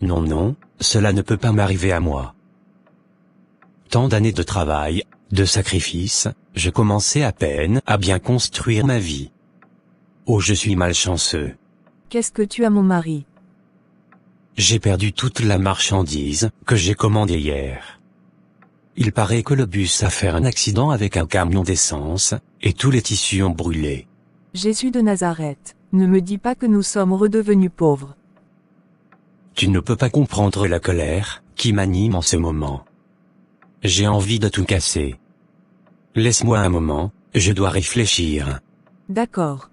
Non, non, cela ne peut pas m'arriver à moi. Tant d'années de travail, de sacrifices, je commençais à peine à bien construire ma vie. Oh, je suis malchanceux. Qu'est-ce que tu as, mon mari? J'ai perdu toute la marchandise que j'ai commandée hier. Il paraît que le bus a fait un accident avec un camion d'essence, et tous les tissus ont brûlé. Jésus de Nazareth, ne me dis pas que nous sommes redevenus pauvres. Tu ne peux pas comprendre la colère qui m'anime en ce moment. J'ai envie de tout casser. Laisse-moi un moment, je dois réfléchir. D'accord.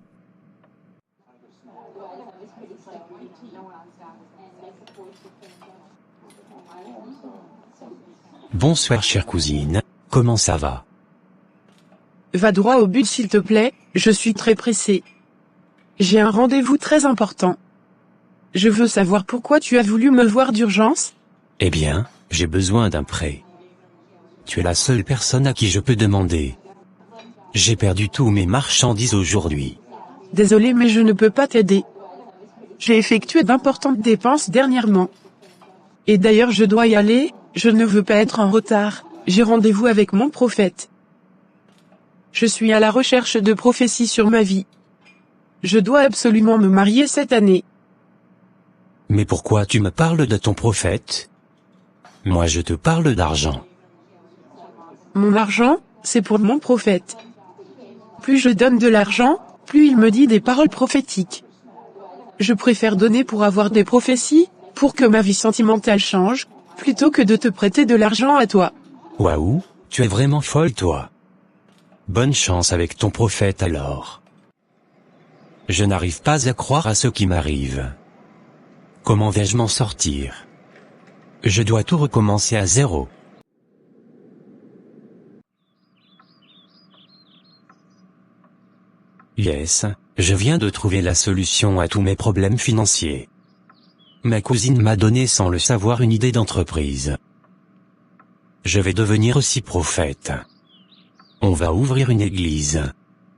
Bonsoir chère cousine, comment ça va? Va droit au but s'il te plaît, je suis très pressé. J'ai un rendez-vous très important. Je veux savoir pourquoi tu as voulu me voir d'urgence? Eh bien, j'ai besoin d'un prêt. Tu es la seule personne à qui je peux demander. J'ai perdu tous mes marchandises aujourd'hui. Désolé mais je ne peux pas t'aider. J'ai effectué d'importantes dépenses dernièrement. Et d'ailleurs je dois y aller, je ne veux pas être en retard, j'ai rendez-vous avec mon prophète. Je suis à la recherche de prophéties sur ma vie. Je dois absolument me marier cette année. Mais pourquoi tu me parles de ton prophète? Moi je te parle d'argent. Mon argent, c'est pour mon prophète. Plus je donne de l'argent, plus il me dit des paroles prophétiques. Je préfère donner pour avoir des prophéties, pour que ma vie sentimentale change, plutôt que de te prêter de l'argent à toi. Waouh, tu es vraiment folle toi. Bonne chance avec ton prophète alors. Je n'arrive pas à croire à ce qui m'arrive. Comment vais-je m'en sortir? Je dois tout recommencer à zéro. Yes, je viens de trouver la solution à tous mes problèmes financiers. Ma cousine m'a donné sans le savoir une idée d'entreprise. Je vais devenir aussi prophète. On va ouvrir une église.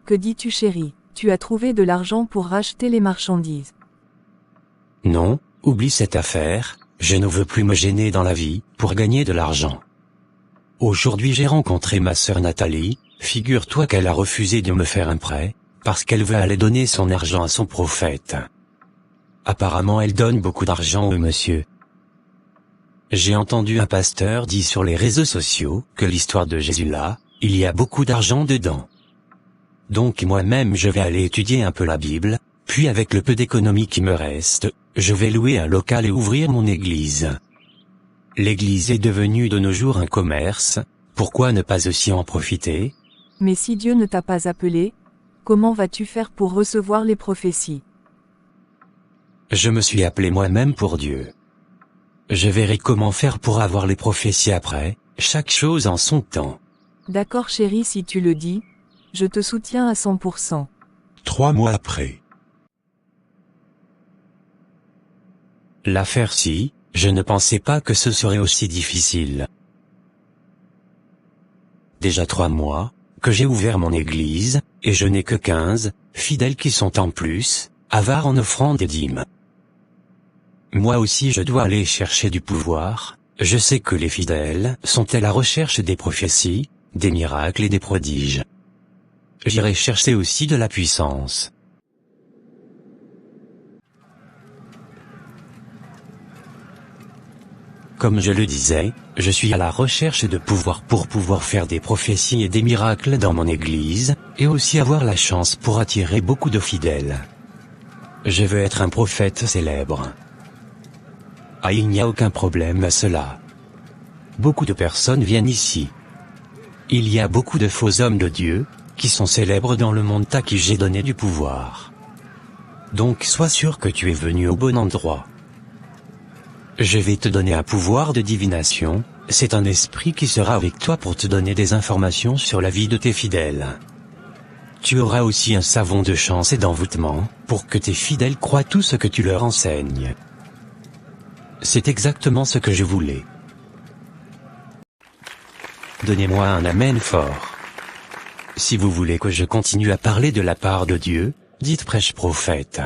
Que dis-tu, chérie? Tu as trouvé de l'argent pour racheter les marchandises. Non, oublie cette affaire, je ne veux plus me gêner dans la vie pour gagner de l'argent. Aujourd'hui j'ai rencontré ma sœur Nathalie, figure-toi qu'elle a refusé de me faire un prêt, parce qu'elle veut aller donner son argent à son prophète. Apparemment elle donne beaucoup d'argent au monsieur. J'ai entendu un pasteur dire sur les réseaux sociaux que l'histoire de Jésus là, il y a beaucoup d'argent dedans. Donc moi-même je vais aller étudier un peu la Bible, puis avec le peu d'économie qui me reste, je vais louer un local et ouvrir mon église. L'église est devenue de nos jours un commerce, pourquoi ne pas aussi en profiter? Mais si Dieu ne t'a pas appelé, comment vas-tu faire pour recevoir les prophéties? Je me suis appelé moi-même pour Dieu. Je verrai comment faire pour avoir les prophéties après, chaque chose en son temps. D'accord chérie, si tu le dis, je te soutiens à 100%. 3 mois après. L'affaire-ci, je ne pensais pas que ce serait aussi difficile. Déjà 3 mois, que j'ai ouvert mon église, et je n'ai que 15 fidèles qui sont en plus, avares en offrant des dîmes. Moi aussi je dois aller chercher du pouvoir, je sais que les fidèles sont à la recherche des prophéties, des miracles et des prodiges. J'irai chercher aussi de la puissance. Comme je le disais, je suis à la recherche de pouvoir pour pouvoir faire des prophéties et des miracles dans mon église, et aussi avoir la chance pour attirer beaucoup de fidèles. Je veux être un prophète célèbre. Ah, il n'y a aucun problème à cela. Beaucoup de personnes viennent ici. Il y a beaucoup de faux hommes de Dieu, qui sont célèbres dans le monde à qui j'ai donné du pouvoir. Donc sois sûr que tu es venu au bon endroit. Je vais te donner un pouvoir de divination, c'est un esprit qui sera avec toi pour te donner des informations sur la vie de tes fidèles. Tu auras aussi un savon de chance et d'envoûtement, pour que tes fidèles croient tout ce que tu leur enseignes. C'est exactement ce que je voulais. Donnez-moi un amen fort. Si vous voulez que je continue à parler de la part de Dieu, dites prêche prophète.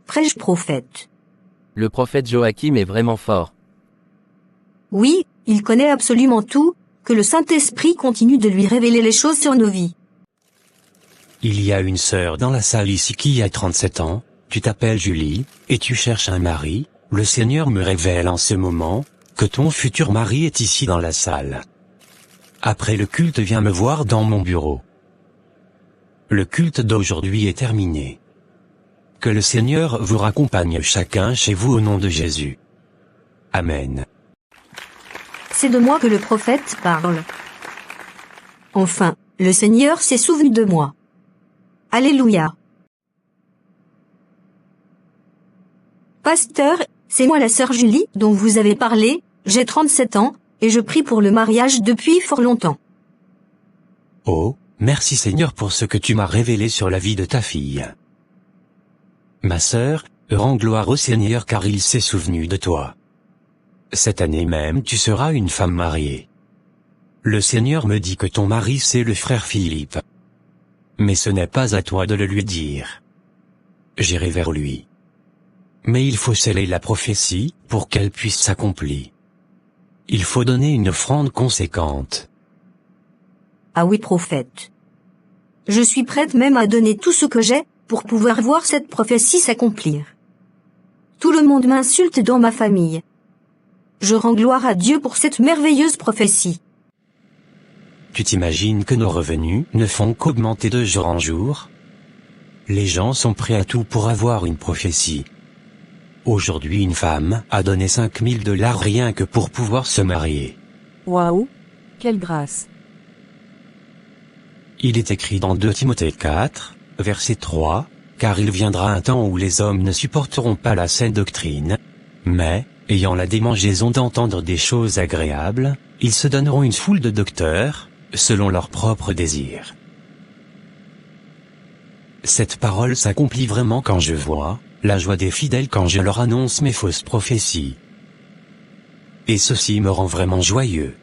Prêche prophète. Le prophète Joachim est vraiment fort. Oui, il connaît absolument tout, que le Saint-Esprit continue de lui révéler les choses sur nos vies. Il y a une sœur dans la salle ici qui a 37 ans, tu t'appelles Julie, et tu cherches un mari. Le Seigneur me révèle en ce moment, que ton futur mari est ici dans la salle. Après le culte, viens me voir dans mon bureau. Le culte d'aujourd'hui est terminé. Que le Seigneur vous raccompagne chacun chez vous au nom de Jésus. Amen. C'est de moi que le prophète parle. Enfin, le Seigneur s'est souvenu de moi. Alléluia. Pasteur, c'est moi la sœur Julie dont vous avez parlé, j'ai 37 ans, et je prie pour le mariage depuis fort longtemps. Oh, merci Seigneur pour ce que tu m'as révélé sur la vie de ta fille. Ma sœur, rends gloire au Seigneur car il s'est souvenu de toi. Cette année même tu seras une femme mariée. Le Seigneur me dit que ton mari c'est le frère Philippe. Mais ce n'est pas à toi de le lui dire. J'irai vers lui. Mais il faut sceller la prophétie, pour qu'elle puisse s'accomplir. Il faut donner une offrande conséquente. Ah oui, prophète. Je suis prête même à donner tout ce que j'ai, pour pouvoir voir cette prophétie s'accomplir. Tout le monde m'insulte dans ma famille. Je rends gloire à Dieu pour cette merveilleuse prophétie. Tu t'imagines que nos revenus ne font qu'augmenter de jour en jour? Les gens sont prêts à tout pour avoir une prophétie. Aujourd'hui une femme a donné $5000 rien que pour pouvoir se marier. Waouh! Quelle grâce! Il est écrit dans 2 Timothée 4, verset 3, « Car il viendra un temps où les hommes ne supporteront pas la saine doctrine, mais, ayant la démangeaison d'entendre des choses agréables, ils se donneront une foule de docteurs, selon leurs propres désirs. » Cette parole s'accomplit vraiment quand je vois la joie des fidèles quand je leur annonce mes fausses prophéties. Et ceci me rend vraiment joyeux.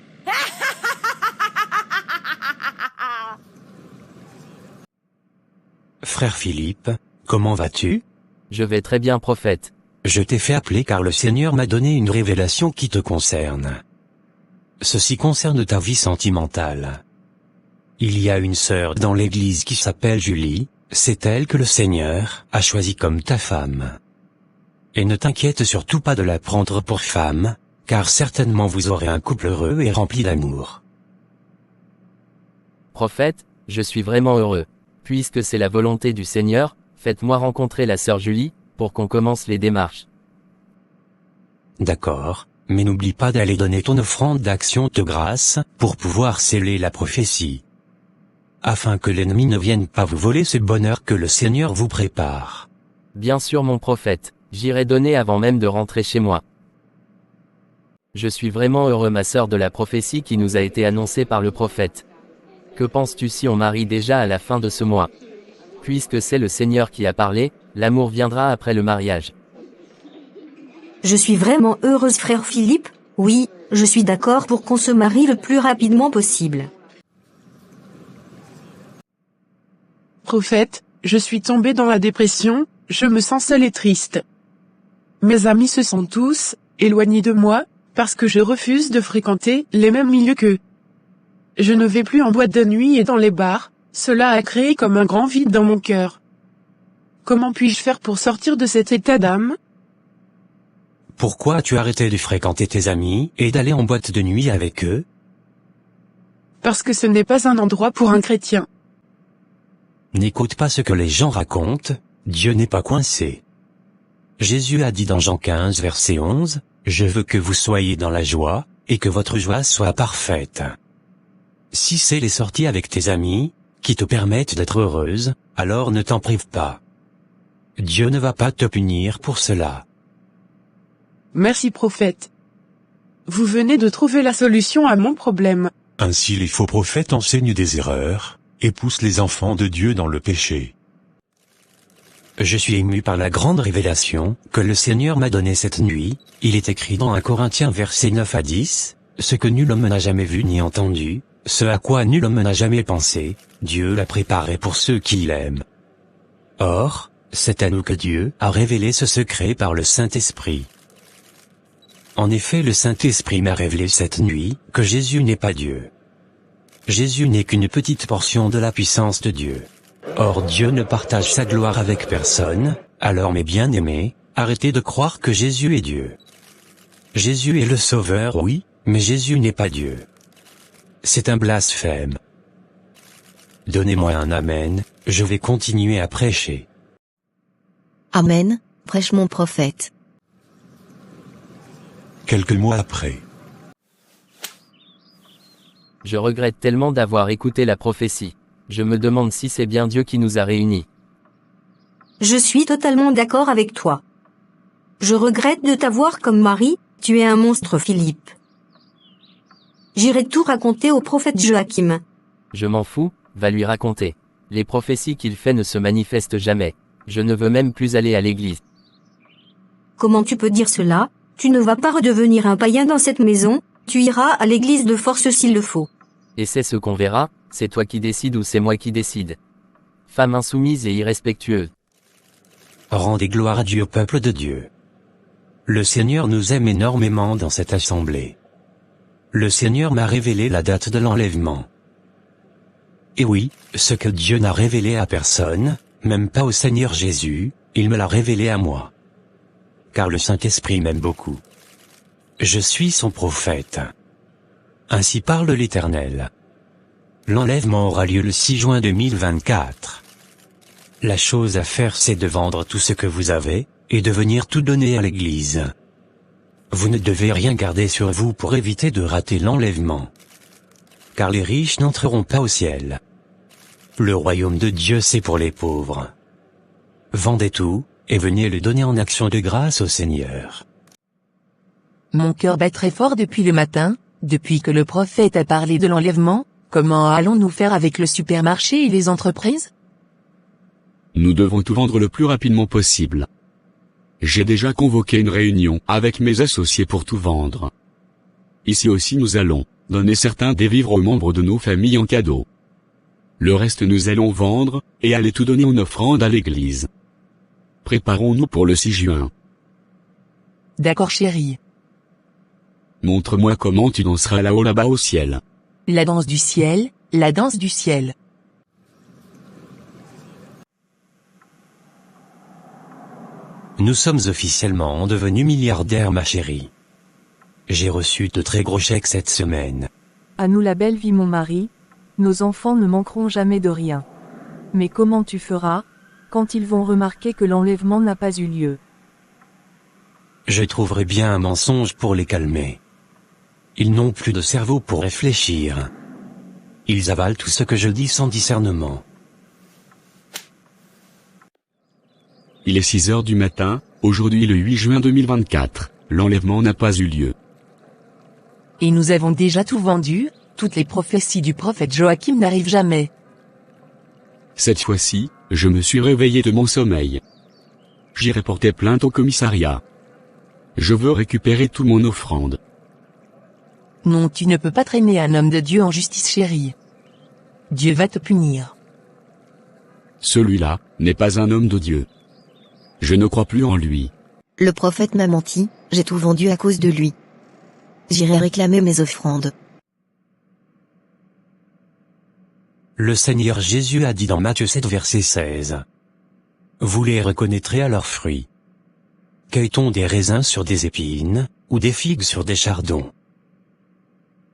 Frère Philippe, comment vas-tu? Je vais très bien, prophète. Je t'ai fait appeler car le Seigneur m'a donné une révélation qui te concerne. Ceci concerne ta vie sentimentale. Il y a une sœur dans l'église qui s'appelle Julie, c'est elle que le Seigneur a choisie comme ta femme. Et ne t'inquiète surtout pas de la prendre pour femme, car certainement vous aurez un couple heureux et rempli d'amour. Prophète, je suis vraiment heureux. Puisque c'est la volonté du Seigneur, faites-moi rencontrer la sœur Julie, pour qu'on commence les démarches. D'accord, mais n'oublie pas d'aller donner ton offrande d'action de grâce, pour pouvoir sceller la prophétie. Afin que l'ennemi ne vienne pas vous voler ce bonheur que le Seigneur vous prépare. Bien sûr mon prophète, j'irai donner avant même de rentrer chez moi. Je suis vraiment heureux ma sœur de la prophétie qui nous a été annoncée par le prophète. Que penses-tu si on marie déjà à la fin de ce mois? Puisque c'est le Seigneur qui a parlé, l'amour viendra après le mariage. Je suis vraiment heureuse frère Philippe, oui, je suis d'accord pour qu'on se marie le plus rapidement possible. Prophète, je suis tombée dans la dépression, je me sens seule et triste. Mes amis se sont tous éloignés de moi, parce que je refuse de fréquenter les mêmes milieux qu'eux. Je ne vais plus en boîte de nuit et dans les bars, cela a créé comme un grand vide dans mon cœur. Comment puis-je faire pour sortir de cet état d'âme? Pourquoi as-tu arrêté de fréquenter tes amis et d'aller en boîte de nuit avec eux? Parce que ce n'est pas un endroit pour un chrétien. N'écoute pas ce que les gens racontent, Dieu n'est pas coincé. Jésus a dit dans Jean 15 verset 11, « Je veux que vous soyez dans la joie, et que votre joie soit parfaite. » Si c'est les sorties avec tes amis, qui te permettent d'être heureuse, alors ne t'en prive pas. Dieu ne va pas te punir pour cela. Merci prophète. Vous venez de trouver la solution à mon problème. Ainsi les faux prophètes enseignent des erreurs, et poussent les enfants de Dieu dans le péché. Je suis ému par la grande révélation que le Seigneur m'a donnée cette nuit. Il est écrit dans 1 Corinthiens versets 9 à 10, « Ce que nul homme n'a jamais vu ni entendu, ce à quoi nul homme n'a jamais pensé, Dieu l'a préparé pour ceux qui l'aiment. Or, c'est à nous que Dieu a révélé ce secret par le Saint-Esprit. En effet, le Saint-Esprit m'a révélé cette nuit que Jésus n'est pas Dieu. Jésus n'est qu'une petite portion de la puissance de Dieu. Or Dieu ne partage sa gloire avec personne, alors mes bien-aimés, arrêtez de croire que Jésus est Dieu. Jésus est le Sauveur, oui, mais Jésus n'est pas Dieu. C'est un blasphème. Donnez-moi un Amen, je vais continuer à prêcher. Amen, prêche mon prophète. Quelques mois après. Je regrette tellement d'avoir écouté la prophétie. Je me demande si c'est bien Dieu qui nous a réunis. Je suis totalement d'accord avec toi. Je regrette de t'avoir comme mari, tu es un monstre Philippe. J'irai tout raconter au prophète Joachim. Je m'en fous, va lui raconter. Les prophéties qu'il fait ne se manifestent jamais. Je ne veux même plus aller à l'église. Comment tu peux dire cela? Tu ne vas pas redevenir un païen dans cette maison, tu iras à l'église de force s'il le faut. Et c'est ce qu'on verra, c'est toi qui décides ou c'est moi qui décide. Femme insoumise et irrespectueuse. Rendez gloire à Dieu, peuple de Dieu. Le Seigneur nous aime énormément dans cette assemblée. Le Seigneur m'a révélé la date de l'enlèvement. Et oui, ce que Dieu n'a révélé à personne, même pas au Seigneur Jésus, il me l'a révélé à moi. Car le Saint-Esprit m'aime beaucoup. Je suis son prophète. Ainsi parle l'Éternel. L'enlèvement aura lieu le 6 juin 2024. La chose à faire, c'est de vendre tout ce que vous avez, et de venir tout donner à l'Église. Vous ne devez rien garder sur vous pour éviter de rater l'enlèvement. Car les riches n'entreront pas au ciel. Le royaume de Dieu, c'est pour les pauvres. Vendez tout, et venez le donner en action de grâce au Seigneur. Mon cœur bat très fort depuis le matin, depuis que le prophète a parlé de l'enlèvement. Comment allons-nous faire avec le supermarché et les entreprises? Nous devons tout vendre le plus rapidement possible. J'ai déjà convoqué une réunion avec mes associés pour tout vendre. Ici aussi nous allons donner certains des vivres aux membres de nos familles en cadeau. Le reste nous allons vendre, et aller tout donner en offrande à l'église. Préparons-nous pour le 6 juin. D'accord chérie. Montre-moi comment tu danseras là-haut là-bas au ciel. La danse du ciel, la danse du ciel. Nous sommes officiellement devenus milliardaires, ma chérie. J'ai reçu de très gros chèques cette semaine. À nous la belle vie, mon mari. Nos enfants ne manqueront jamais de rien. Mais comment tu feras, quand ils vont remarquer que l'enlèvement n'a pas eu lieu? Je trouverai bien un mensonge pour les calmer. Ils n'ont plus de cerveau pour réfléchir. Ils avalent tout ce que je dis sans discernement. Il est 6 heures du matin, aujourd'hui le 8 juin 2024, l'enlèvement n'a pas eu lieu. Et nous avons déjà tout vendu, toutes les prophéties du prophète Joachim n'arrivent jamais. Cette fois-ci, je me suis réveillé de mon sommeil. J'irai porter plainte au commissariat. Je veux récupérer tout mon offrande. Non, tu ne peux pas traîner un homme de Dieu en justice, chérie. Dieu va te punir. Celui-là n'est pas un homme de Dieu. Je ne crois plus en lui. Le prophète m'a menti, j'ai tout vendu à cause de lui. J'irai réclamer mes offrandes. Le Seigneur Jésus a dit dans Matthieu 7 verset 16. Vous les reconnaîtrez à leurs fruits. Cueille-t-on des raisins sur des épines, ou des figues sur des chardons?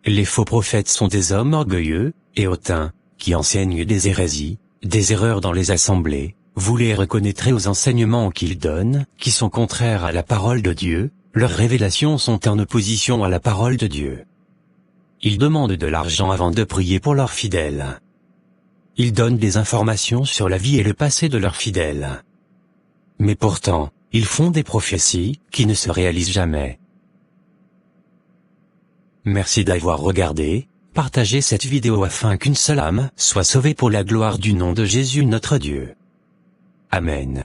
Les faux prophètes sont des hommes orgueilleux et hautains, qui enseignent des hérésies, des erreurs dans les assemblées. Vous les reconnaîtrez aux enseignements qu'ils donnent, qui sont contraires à la parole de Dieu. Leurs révélations sont en opposition à la parole de Dieu. Ils demandent de l'argent avant de prier pour leurs fidèles. Ils donnent des informations sur la vie et le passé de leurs fidèles. Mais pourtant, ils font des prophéties qui ne se réalisent jamais. Merci d'avoir regardé, partagez cette vidéo afin qu'une seule âme soit sauvée pour la gloire du nom de Jésus notre Dieu. Amen.